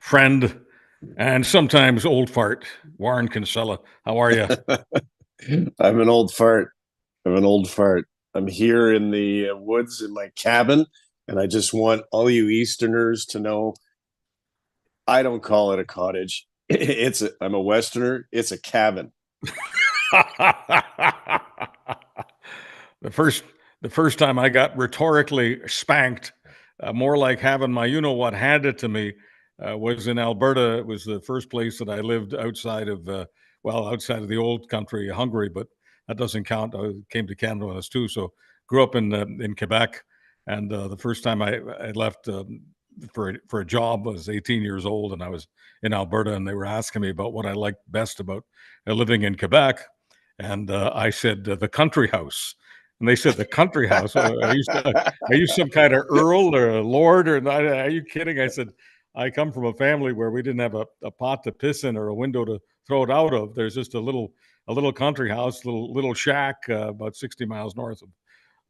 friend, and sometimes old fart, Warren Kinsella. How are you? I'm an old fart. I'm an old fart. I'm here in the woods in my cabin, and I just want all you Easterners to know I don't call it a cottage. I'm a Westerner. It's a cabin. the first the first time I got rhetorically spanked, more like having my you know what handed to me, was in Alberta. It was the first place that I lived outside of outside of the old country, Hungary, but that doesn't count. I came to Canada when I was two, so grew up in Quebec, and the first time I left for a job, I was 18 years old, and I was in Alberta, and they were asking me about what I liked best about living in Quebec. And I said, the country house. And they said, the country house? Are you some kind of earl or a lord? Are you kidding? I said, I come from a family where we didn't have a pot to piss in or a window to throw it out of. There's just a little country house, little shack about 60 miles north of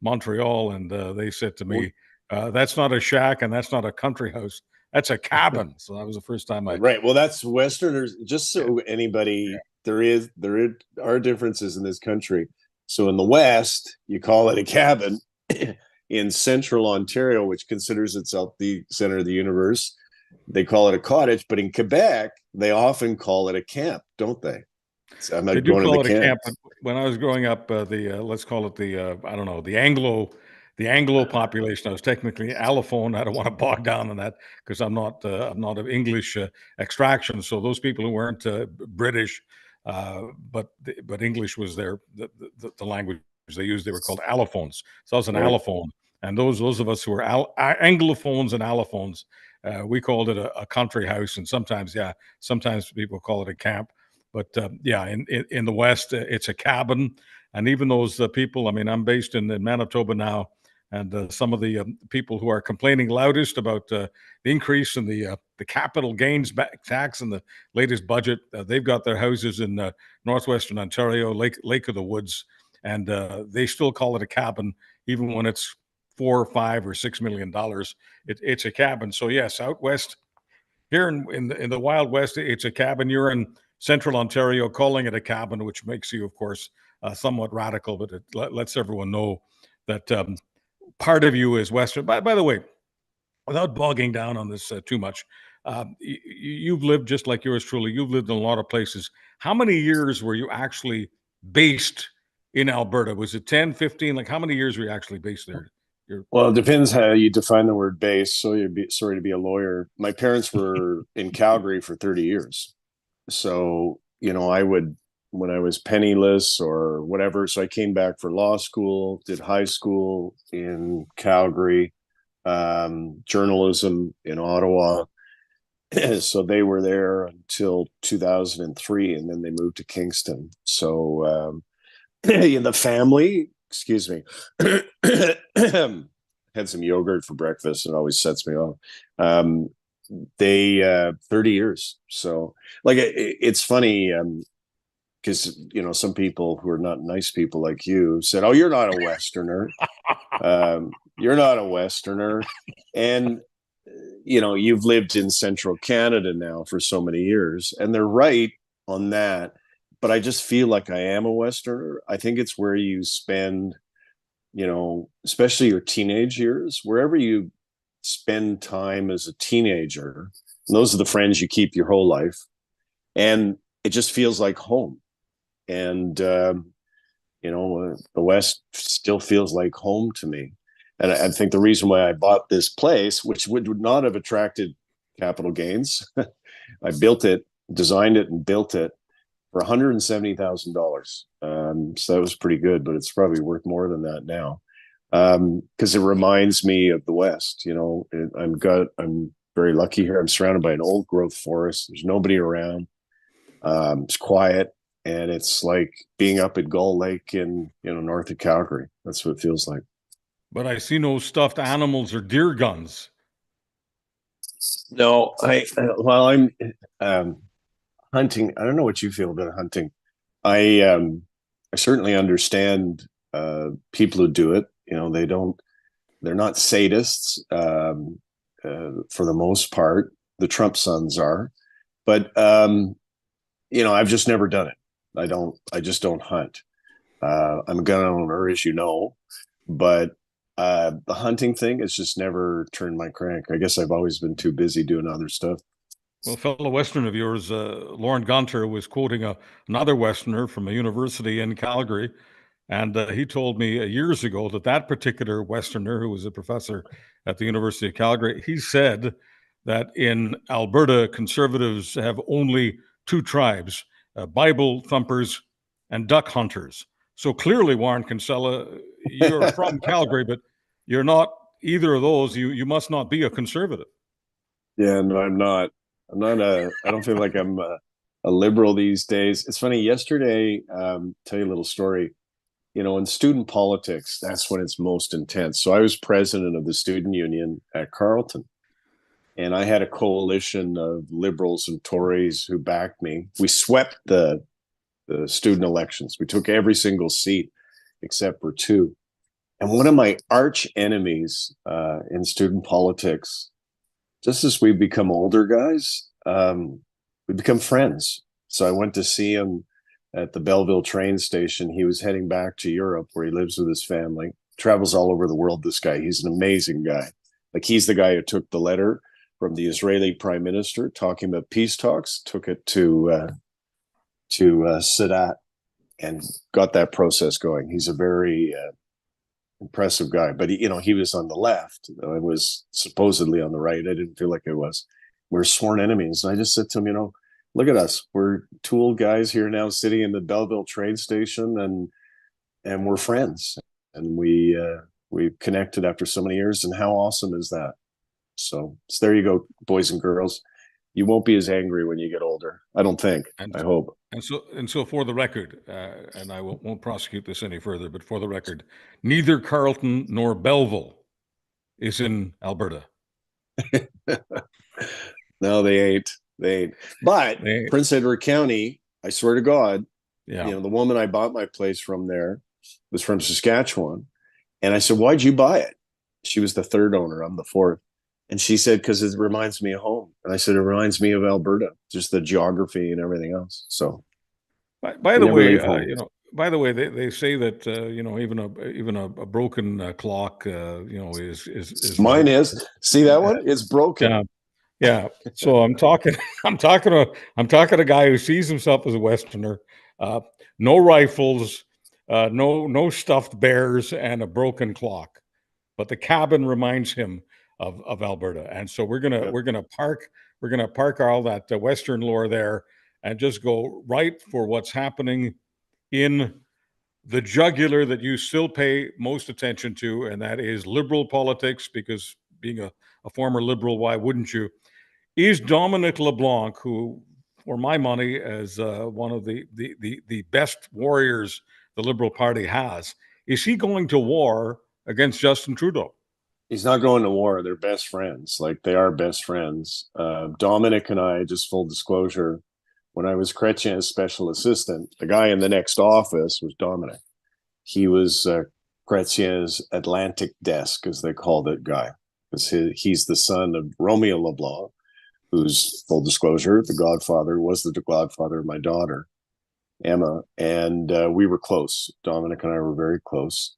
Montreal. And they said to me, that's not a shack and that's not a country house. That's a cabin. So that was the first time I. Right. Well, that's Westerners. Just Yeah, so anybody, there are differences in this country. So in the West, you call it a cabin. In central Ontario, which considers itself the center of the universe, they call it a cottage. But in Quebec, they often call it a camp, don't they? So I'm they not do going to the call it a camp. camp, but when I was growing up, the let's call it I don't know, the Anglo population. I was technically Allophone. I don't want to bog down on that because I'm not of English extraction. So those people who weren't British, but English was the language they used. They were called allophones. So I was an Right. allophone, and those of us who were Anglophones and allophones, we called it a country house, and sometimes people call it a camp. But yeah, in the West, it's a cabin, and even those people. I mean, I'm based in Manitoba now, and some of the people who are complaining loudest about the increase in the capital gains tax in the latest budget, they've got their houses in northwestern Ontario, Lake of the Woods, and they still call it a cabin, even when it's $4 or $5 or $6 million. It's a cabin. So yes, out west here in the Wild West, it's a cabin. You're in central Ontario calling it a cabin, which makes you, of course, somewhat radical, but it lets everyone know that part of you is Western. By the way, without bogging down on this too much, you've lived just like yours truly. You've lived in a lot of places. How many years were you actually based in Alberta? Was it 10, 15? Like how many years were you actually based there? You're, Well, it depends how you define the word base. So sorry to be a lawyer. My parents were in Calgary for 30 years. So, when I was penniless or whatever, so I came back for law school, did high school in Calgary, journalism in Ottawa. So they were there until 2003, and then they moved to Kingston. So, in the family, excuse me, had some yogurt for breakfast. It always sets me off. Um, they 30 years. So, like, it's funny because some people who are not nice people like you said, "Oh, you're not a Westerner. You're not a Westerner," and you've lived in central Canada now for so many years, and they're right on that. But I just feel like I am a Westerner. I think it's where you spend, especially your teenage years, wherever you spend time as a teenager. And those are the friends you keep your whole life. And it just feels like home. And, the West still feels like home to me. And I think the reason why I bought this place, which would not have attracted capital gains, I built it, designed it, and built it for $170,000. So that was pretty good, but it's probably worth more than that now. Because it reminds me of the West. I'm very lucky here. I'm surrounded by an old growth forest. There's nobody around. It's quiet, and it's like being up at Gull Lake in north of Calgary. That's what it feels like. but I see no stuffed animals or deer guns. No, while I'm hunting, I don't know what you feel about hunting. I certainly understand people who do it. They're not sadists for the most part. the Trump sons are. But I've just never done it. I just don't hunt. I'm a gun owner, as you know, but the hunting thing has just never turned my crank. I guess I've always been too busy doing other stuff. Well, a fellow Westerner of yours, Lauren Gunter, was quoting another Westerner from a university in Calgary. And he told me years ago that that particular Westerner, who was a professor at the University of Calgary, he said that in Alberta, conservatives have only two tribes, Bible thumpers and duck hunters. So clearly, Warren Kinsella, you're from Calgary, but you're not either of those. You must not be a conservative. Yeah, no, I'm not. I don't feel like I'm a liberal these days. It's funny. Yesterday, tell you a little story. In student politics, that's when it's most intense. So I was president of the student union at Carleton, and I had a coalition of liberals and Tories who backed me. We swept the student elections. We took every single seat except for two. And one of my arch enemies in student politics, just as we become older guys, we become friends. So I went to see him at the Belleville train station. He was heading back to Europe where he lives with his family, travels all over the world. This guy, he's an amazing guy. Like, he's the guy who took the letter from the Israeli prime minister talking about peace talks, took it to Sadat and got that process going. He's a very impressive guy, but he was on the left. I was supposedly on the right. I didn't feel like I was. We're sworn enemies. And I just said to him, look at us. We're two old guys here now sitting in the Belleville train station, and we're friends. And we've connected after so many years. And how awesome is that? So there you go, boys and girls. You won't be as angry when you get older. I don't think. And I hope. and so for the record, and I won't prosecute this any further, but for the record, neither Carleton nor Belleville is in Alberta. No, they ain't. They ain't. But They, Prince Edward County, I swear to God, yeah. the woman I bought my place from there was from Saskatchewan. And I said, why'd you buy it? She was the third owner. I'm the fourth. And she said, because it reminds me of home. And I said, it reminds me of Alberta, just the geography and everything else. So By we the never way, leave home. they say that even a broken clock, is right. Mine is. See that one? It's broken. Yeah, yeah. So I'm talking, I'm talking to a guy who sees himself as a Westerner. Uh, no rifles, no stuffed bears, and a broken clock. But the cabin reminds him of Alberta, and so Yep. we're gonna park all that Western lore there, and just go right for what's happening in the jugular that you still pay most attention to, and that is liberal politics. Because being a former liberal, why wouldn't you? Is Dominic LeBlanc, who, for my money, is one of the best warriors the Liberal Party has, is he going to war against Justin Trudeau? He's not going to war. They're best friends. Like, they are best friends. Dominic and I, just full disclosure, when I was Chrétien's special assistant, the guy in the next office was Dominic. He was Chrétien's Atlantic desk, as they called it, guy. Because he's the son of Romeo LeBlanc, who's, full disclosure, the godfather, was the godfather of my daughter, Emma. And we were close. Dominic and I were very close.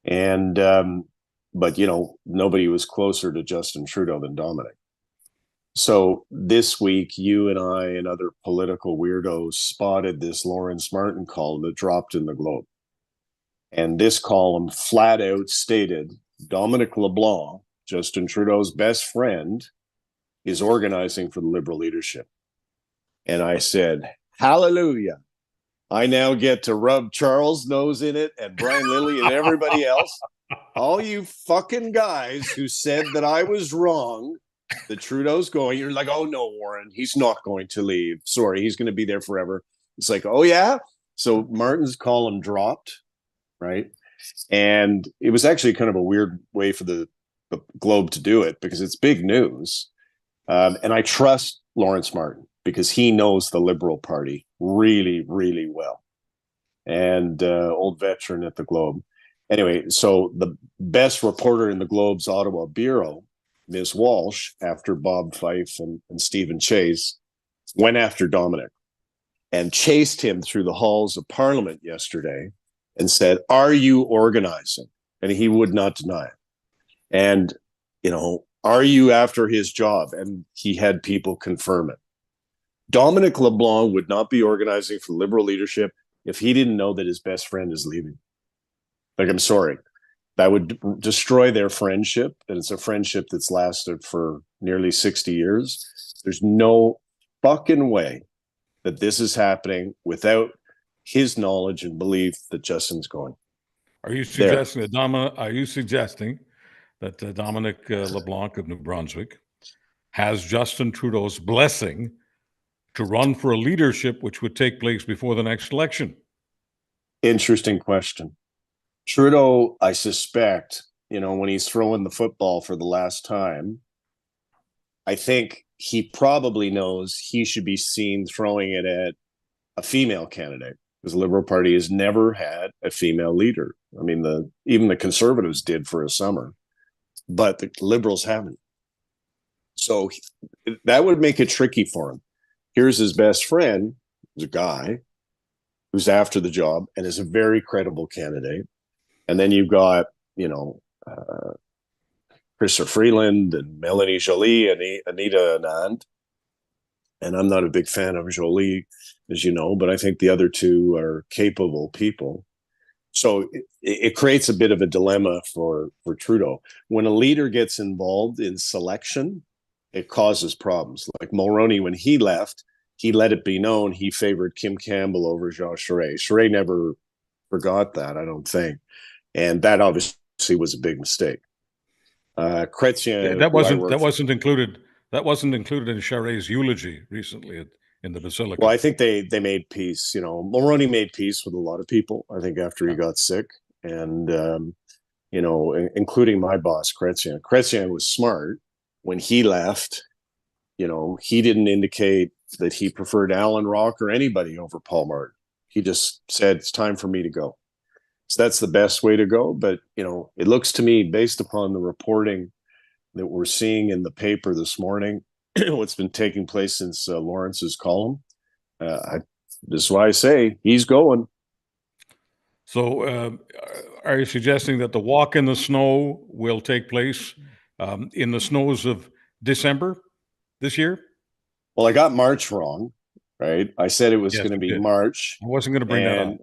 And, but, nobody was closer to Justin Trudeau than Dominic. So this week, you and I and other political weirdos spotted this Lawrence Martin column that dropped in the Globe. And this column flat out stated Dominic LeBlanc, Justin Trudeau's best friend, is organizing for the Liberal leadership. And I said, hallelujah. I now get to rub Charles' nose in it, and Brian Lilly and everybody else. All you fucking guys who said that I was wrong, that Trudeau's going, you're like, oh no, Warren, he's not going to leave. Sorry, he's going to be there forever. It's like, oh yeah? So Martin's column dropped, right? And it was actually kind of a weird way for the Globe to do it, because it's big news. And I trust Lawrence Martin, because he knows the Liberal Party really, really well. And old veteran at the Globe. Anyway, so the best reporter in the Globe's Ottawa bureau Ms. Walsh, after Bob Fife and Stephen Chase, went after Dominic and chased him through the halls of Parliament yesterday and said, "Are you organizing?" And he would not deny it. And, are you after his job? And he had people confirm it. Dominic LeBlanc would not be organizing for Liberal leadership if he didn't know that his best friend is leaving. Like, I'm sorry. That would destroy their friendship. And it's a friendship that's lasted for nearly 60 years. There's no fucking way that this is happening without his knowledge and belief that Justin's going. Are you suggesting that Dominic LeBlanc of New Brunswick has Justin Trudeau's blessing to run for a leadership which would take place before the next election? Interesting question. Trudeau, I suspect, when he's throwing the football for the last time, I think he probably knows he should be seen throwing it at a female candidate, because the Liberal Party has never had a female leader. I mean, even the Conservatives did for a summer, but the Liberals haven't. So that would make it tricky for him. Here's his best friend, who's a guy who's after the job and is a very credible candidate. And then you've got, Chrysler Freeland and Melanie Joly and Anita Anand. And I'm not a big fan of Joly, as you know, but I think the other two are capable people. So it creates a bit of a dilemma for Trudeau. When a leader gets involved in selection, it causes problems. Like Mulroney, when he left, he let it be known he favored Kim Campbell over Jean Charest. Charest never forgot that, I don't think. And that obviously was a big mistake. Chrétien, that wasn't included in Charest's eulogy recently in the Basilica. Well, I think they made peace. Mulroney made peace with a lot of people, I think, after he got sick. And, including my boss, Chrétien. Chrétien was smart. When he left, he didn't indicate that he preferred Alan Rock or anybody over Paul Martin. He just said, it's time for me to go. So that's the best way to go. But, it looks to me, based upon the reporting that we're seeing in the paper this morning, what's been taking place since Lawrence's column, this is why I say he's going. So are you suggesting that the walk in the snow will take place in the snows of December this year? Well, I got March wrong, right? I said it was going to be March. I wasn't going to bring that up.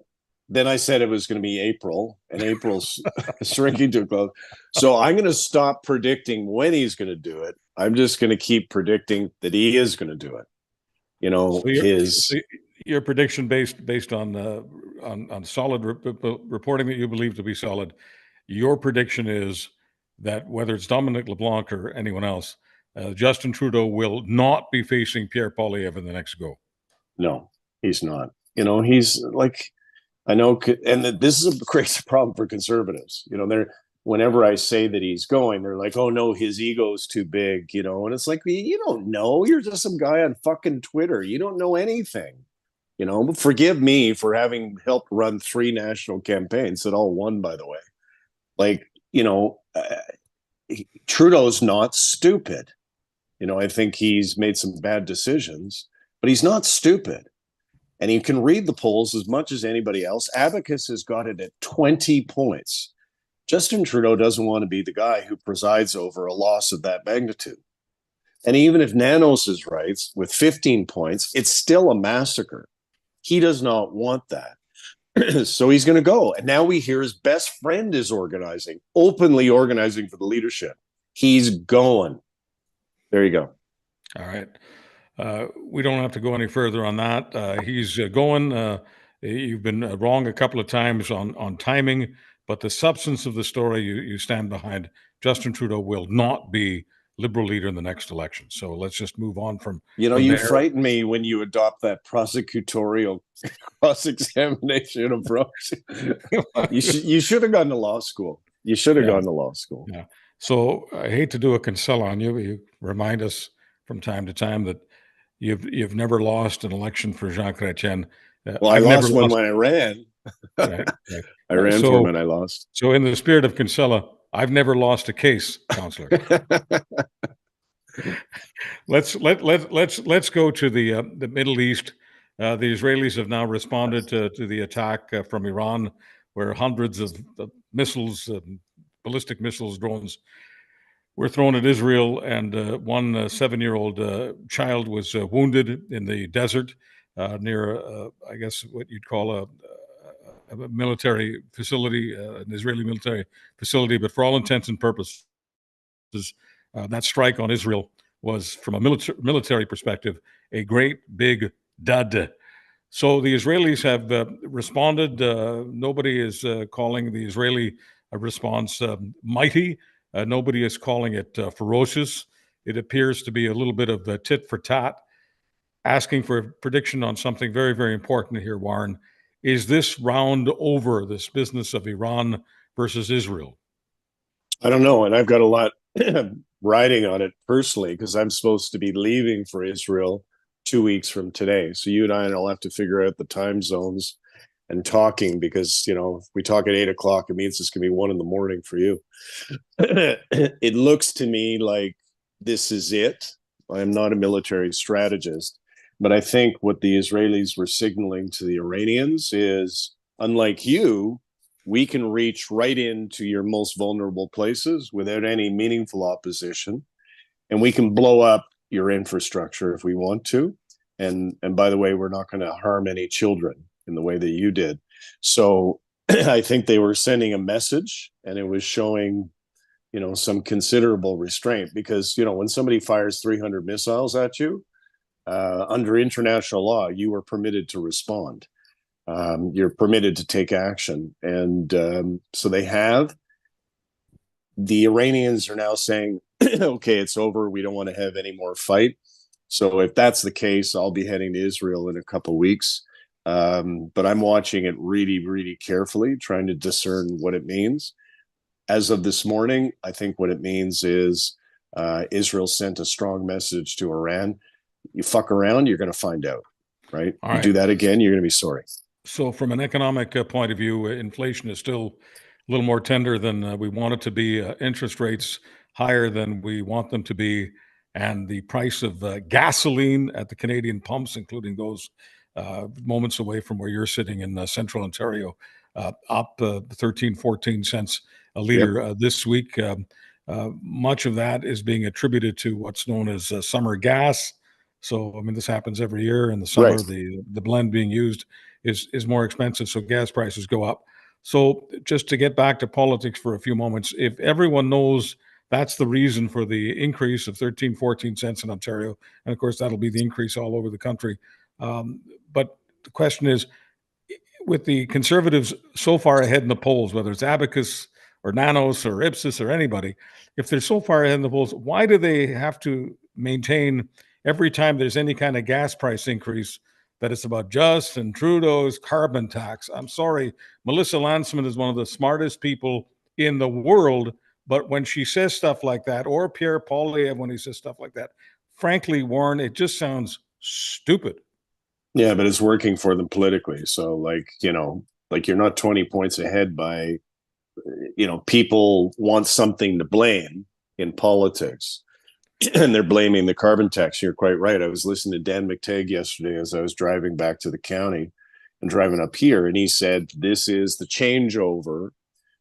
Then I said it was going to be April, and April's shrinking to a close. So I'm going to stop predicting when he's going to do it. I'm just going to keep predicting that he is going to do it. So your prediction based on solid reporting that you believe to be solid. Your prediction is that whether it's Dominic LeBlanc or anyone else, Justin Trudeau will not be facing Pierre Poilievre in the next go. No, he's not. He's like, I know, and this is a crazy problem for Conservatives. Whenever I say that he's going, they're like, "Oh no, his ego's too big," and it's like, you don't know. You're just some guy on fucking Twitter. You don't know anything. But forgive me for having helped run 3 national campaigns that all won, by the way. Like, Trudeau's not stupid. I think he's made some bad decisions, but he's not stupid. And he can read the polls as much as anybody else. Abacus has got it at 20 points. Justin Trudeau doesn't want to be the guy who presides over a loss of that magnitude. And even if Nanos is right with 15 points, it's still a massacre. He does not want that. So he's going to go. And now we hear his best friend is openly organizing for the leadership. He's going. There you go. All right. We don't have to go any further on that. He's going. You've been wrong a couple of times on timing, but the substance of the story you stand behind. Justin Trudeau will not be Liberal leader in the next election. So let's just move on from. You frighten me when you adopt that prosecutorial cross-examination approach. You should have gone to law school. You should have gone to law school. Yeah. So I hate to do a cancel on you, but you remind us from time to time that you've never lost an election for Jean Chrétien. Well, I lost one when I ran. Right. I ran for him and I lost. So in the spirit of Kinsella, I've never lost a case, Counselor. Let's go to the Middle East. The Israelis have now responded to the attack from Iran, where hundreds of missiles, ballistic missiles, drones were thrown at Israel, and one 7-year-old child was wounded in the desert near, I guess, what you'd call a military facility, an Israeli military facility. But for all intents and purposes, that strike on Israel was, from a military perspective, a great big dud. So the Israelis have responded. Nobody is calling the Israeli response mighty. Nobody is calling it ferocious. It appears to be a little bit of tit for tat, asking for a prediction on something very, very important here, Warren. Is this round over, this business of Iran versus Israel? I don't know. And I've got a lot riding on it personally because I'm supposed to be leaving for Israel 2 weeks from today. So you and I will have to figure out the time zones and talking because, if we talk at 8 o'clock, it means it's going to be 1 a.m. for you. It looks to me like this is it. I'm not a military strategist, but I think what the Israelis were signaling to the Iranians is, unlike you, we can reach right into your most vulnerable places without any meaningful opposition, and we can blow up your infrastructure if we want to. And by the way, we're not going to harm any children in the way that you did. So I think they were sending a message, and it was showing, some considerable restraint because, when somebody fires 300 missiles at you, under international law, you are permitted to respond. You're permitted to take action. And so they have. The Iranians are now saying, okay, it's over. We don't want to have any more fight. So if that's the case, I'll be heading to Israel in a couple of weeks. But I'm watching it really, really carefully, trying to discern what it means. As of this morning, I think what it means is Israel sent a strong message to Iran. You fuck around, you're going to find out, right? All you right. do that again, you're going to be sorry. So from an economic point of view, inflation is still a little more tender than we want it to be. Interest rates higher than we want them to be. And the price of gasoline at the Canadian pumps, including those moments away from where you're sitting in central Ontario, up 13, 14 cents a liter this week. Much of that is being attributed to what's known as summer gas. So, I mean, this happens every year in the summer. Right. The blend being used is more expensive, so gas prices go up. So, just to get back to politics for a few moments, if everyone knows that's the reason for the increase of 13, 14 cents in Ontario, and of course, that'll be the increase all over the country. But the question is, with the Conservatives so far ahead in the polls, whether it's Abacus or Nanos or Ipsos or anybody, if they're so far ahead in the polls, why do they have to maintain every time there's any kind of gas price increase that it's about Justin Trudeau's carbon tax? I'm sorry, Melissa Landsman is one of the smartest people in the world, but when she says stuff like that, or Pierre Poilievre when he says stuff like that, frankly, Warren, it just sounds stupid. Yeah, but it's working for them politically. So, like you're not 20 points ahead by, people want something to blame in politics. And they're blaming the carbon tax. You're quite right. I was listening to Dan McTagg yesterday as I was driving back to the county and driving up here, and he said this is the changeover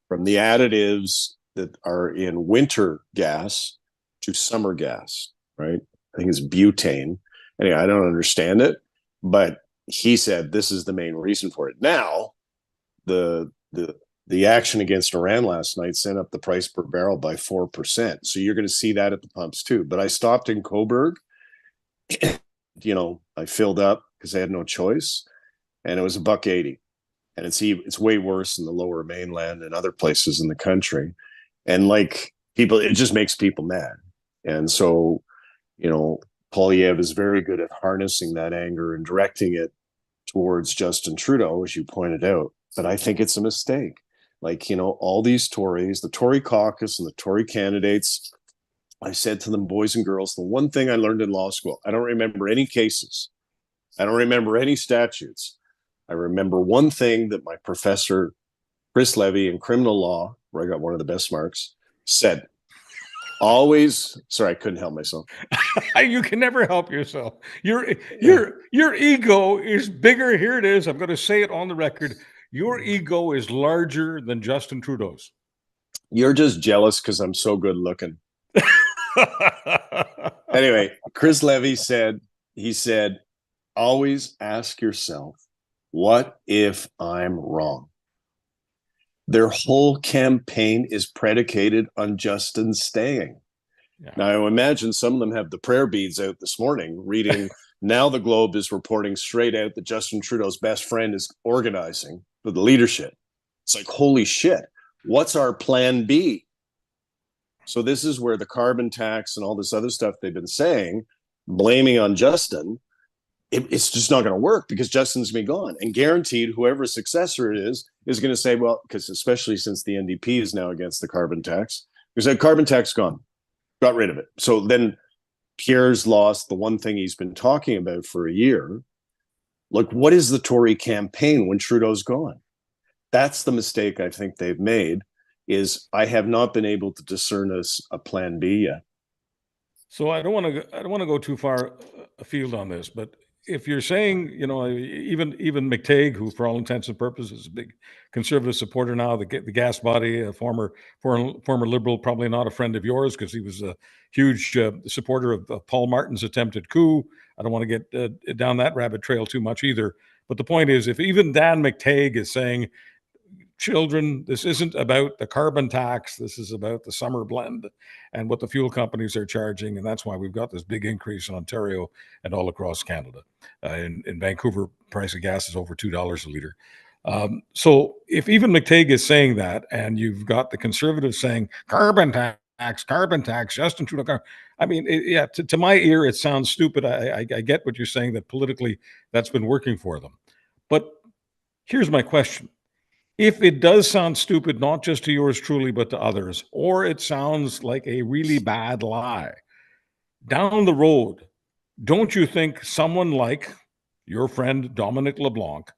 from the additives that are in winter gas to summer gas, right? I think it's butane. Anyway, I don't understand it, but he said this is the main reason for it. Now, the action against Iran last night sent up the price per barrel by 4%. So you're going to see that at the pumps too. But I stopped in Cobourg. I filled up because I had no choice, and it was $1.80. And it's way worse in the lower mainland and other places in the country. And it just makes people mad. And so, Poilievre is very good at harnessing that anger and directing it towards Justin Trudeau, as you pointed out. But I think it's a mistake. All these Tories, the Tory caucus and the Tory candidates, I said to them, boys and girls, the one thing I learned in law school, I don't remember any cases. I don't remember any statutes. I remember one thing that my professor, Chris Levy, in criminal law, where I got one of the best marks, said, always, sorry, I couldn't help myself. You can never help yourself. Your ego is bigger. Here it is. I'm going to say it on the record. Your ego is larger than Justin Trudeau's. You're just jealous because I'm so good looking. Anyway, Chris Levy said, he said, always ask yourself, what if I'm wrong? Their whole campaign is predicated on Justin staying. Yeah. Now, I imagine some of them have the prayer beads out this morning, reading, now the Globe is reporting straight out that Justin Trudeau's best friend is organizing for the leadership. It's like, holy shit, what's our plan B? So this is where the carbon tax and all this other stuff they've been saying, blaming on Justin, it's just not going to work because Justin's going to be gone. And guaranteed, whoever successor is going to say, well, because especially since the NDP is now against the carbon tax, because that carbon tax gone, got rid of it. So then Pierre's lost the one thing he's been talking about for a year. Look, what is the Tory campaign when Trudeau's gone? That's the mistake I think they've made, is I have not been able to discern a plan B yet. So I don't want to go too far afield on this, but if you're saying, even McTague, who for all intents and purposes is a big conservative supporter now, the gas body, a former Liberal, probably not a friend of yours because he was a huge supporter of Paul Martin's attempted coup. I don't want to get down that rabbit trail too much either. But the point is, if even Dan McTague is saying, children, this isn't about the carbon tax, this is about the summer blend and what the fuel companies are charging, and that's why we've got this big increase in Ontario and all across Canada. In Vancouver, price of gas is over $2 a liter. So if even McTague is saying that, and you've got the Conservatives saying carbon tax, Justin Trudeau, I mean, to my ear, it sounds stupid. I get what you're saying, that politically that's been working for them. But here's my question. If it does sound stupid, not just to yours truly, but to others, or it sounds like a really bad lie, down the road, don't you think someone like your friend Dominic LeBlanc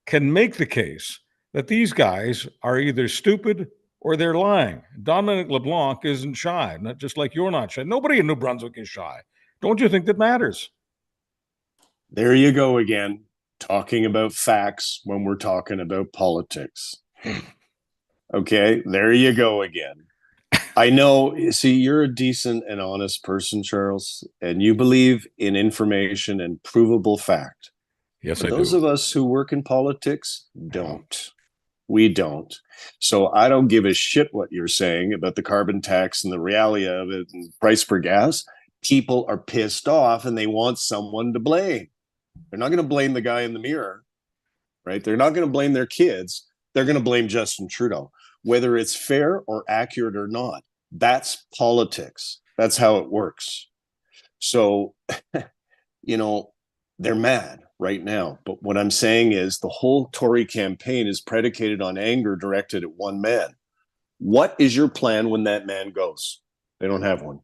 can make the case that these guys are either stupid or they're lying? Dominic LeBlanc isn't shy, not just like you're not shy. Nobody in New Brunswick is shy. Don't you think that matters? There you go again, talking about facts when we're talking about politics. Okay, there you go again. I know, see, you're a decent and honest person, Charles, and you believe in information and provable fact. Yes, but I those do. of us who work in politics don't. We don't. So I don't give a shit what you're saying about the carbon tax and the reality of it and price per gas. People are pissed off and they want someone to blame. They're not going to blame the guy in the mirror, right? They're not going to blame their kids. They're going to blame Justin Trudeau, whether it's fair or accurate or not. That's politics. That's how it works. So, they're mad right now. But what I'm saying is the whole Tory campaign is predicated on anger directed at one man. What is your plan when that man goes? They don't have one.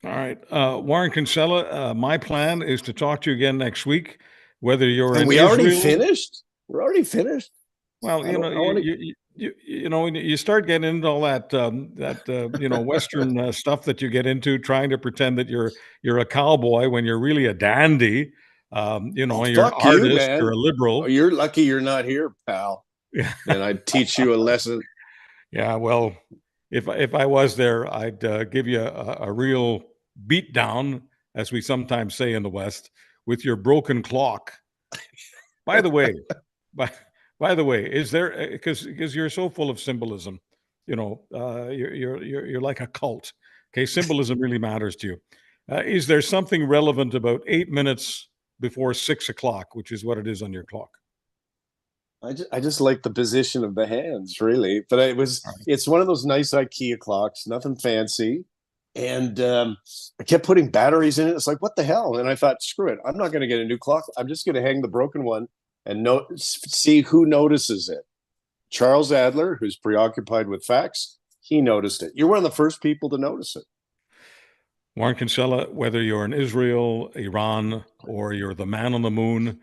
All right. Warren Kinsella, my plan is to talk to you again next week, whether you're in Israel. Already finished? We're already finished? Well, you start getting into all that Western stuff that you get into, trying to pretend that you're a cowboy when you're really a dandy. You're an artist, you're a liberal. Oh, you're lucky you're not here, pal. Yeah. And I'd teach you a lesson. Yeah, well, if I was there, I'd give you a real beat down, as we sometimes say in the West, with your broken clock. By the way, by the way, is there, because you're so full of symbolism, you're like a cult. Okay, symbolism really matters to you. Is there something relevant about 8 minutes before 6 o'clock, which is what it is on your clock? I just like the position of the hands, really. But it's one of those nice IKEA clocks, nothing fancy. And I kept putting batteries in it. It's like, what the hell? And I thought, screw it. I'm not going to get a new clock. I'm just going to hang the broken one and see who notices it. Charles Adler, who's preoccupied with facts, he noticed it. You're one of the first people to notice it. Warren Kinsella, whether you're in Israel, Iran, or you're the man on the moon,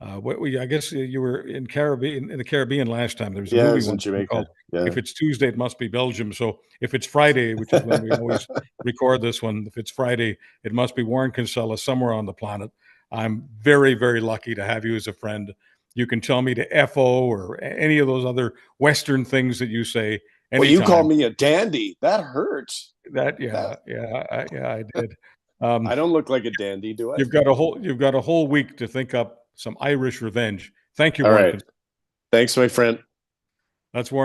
I guess you were in the Caribbean last time. There was a Yeah, I movie was in once called Jamaica. Yeah. "If It's Tuesday, It Must Be Belgium." So if it's Friday, which is when we always record this one, if it's Friday, it must be Warren Kinsella somewhere on the planet. I'm very, very lucky to have you as a friend. You can tell me to FO or any of those other Western things that you say Well, you call anytime. me a dandy. That hurts. That That yeah, I did. Um, I don't look like a dandy, do I? you've got a whole week to think up some Irish revenge. Thank you, All Warren. right. Thanks, my friend. That's Warren.